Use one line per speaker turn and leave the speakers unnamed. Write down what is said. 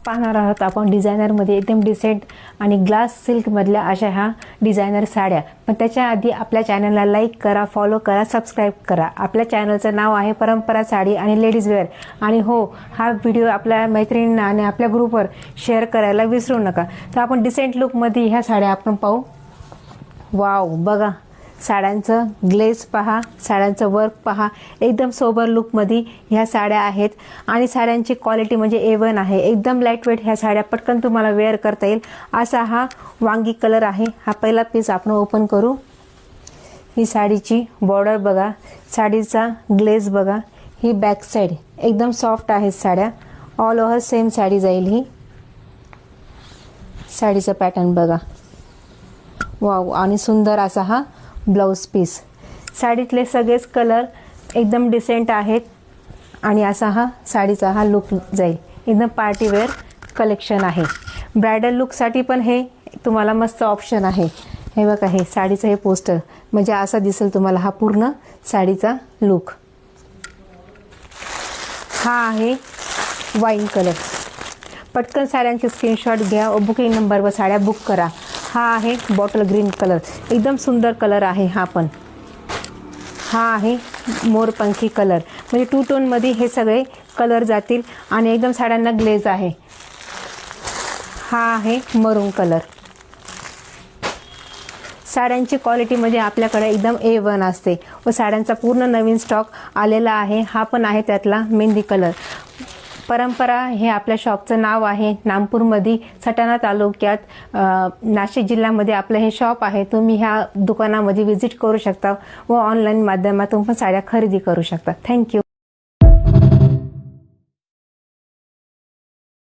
पाहणार आहोत आपण डिझायनरमध्ये एकदम डिसेंट आणि ग्लास सिल्कमधल्या अशा ह्या डिझायनर साड्या. पण त्याच्या आधी आपल्या चॅनलला लाईक करा, फॉलो करा, सबस्क्राईब करा. आपल्या चॅनलचं नाव आहे परंपरा साडी आणि लेडीज वेअर. आणि हो, हा व्हिडिओ आपल्या मैत्रिणींना आणि आपल्या ग्रुपवर शेअर करायला विसरू नका. तर आपण डिसेंट लुकमध्ये ह्या साड्या आपण पाहू. वाव, बघा साड्यांचं ग्लेज पहा, साड्यांचं वर्क पहा. एकदम सोबर लुकमध्ये ह्या साड्या आहेत आणि साड्यांची क्वालिटी म्हणजे A1 आहे. एकदम लाईट वेट ह्या साड्या पटकन तुम्हाला वेअर करता येईल असा हा वांगी कलर आहे. हा पहिला पीस आपण ओपन करू. ही साडीची बॉर्डर बघा, साडीचा ग्लेज बघा, ही बॅक साईड एकदम सॉफ्ट आहेत साड्या. ऑल ओव्हर सेम साडी जाईल. ही साडीचा पॅटर्न बघा, वाव. आणि सुंदर असा हा ब्लाउज पीस. साडीतले सगळेच कलर एकदम डिसेंट आहेत आणि असा हा साडीचा हा लुक जाईल. एकदम पार्टीवेअर कलेक्शन आहे. ब्रायडल लुकसाठी पण हे तुम्हाला मस्त ऑप्शन आहे. हे बघा, हे साडीचं हे पोस्टर म्हणजे असा दिसेल तुम्हाला हा पूर्ण साडीचा लुक. हा आहे वाईन कलर. पटकन साड्यांचे स्क्रीनशॉट घ्या व बुकिंग नंबरवर साड्या बुक करा. हा आहे बॉटल ग्रीन कलर, एकदम सुंदर कलर आहे हा पण. हा आहे मोरपंखी कलर, म्हणजे टू टोनमध्ये हे सगळे कलर जातील आणि एकदम साड्यांना ग्लेज आहे. हा आहे मरून कलर. साड्यांची क्वालिटी म्हणजे आपल्याकडे एकदम A1 असते व साड्यांचा पूर्ण नवीन स्टॉक आलेला आहे. हा पण आहे त्यातला मेहंदी कलर. परंपरा हे आपल्या शॉपचं नाव आहे. नागपूरमध्ये सटाणा तालुक्यात नाशिक जिल्ह्यामध्ये आपलं हे शॉप आहे. तुम्ही ह्या दुकानामध्ये व्हिजिट करू शकता व ऑनलाईन माध्यमातून पण साड्या खरेदी करू शकता. थँक्यू.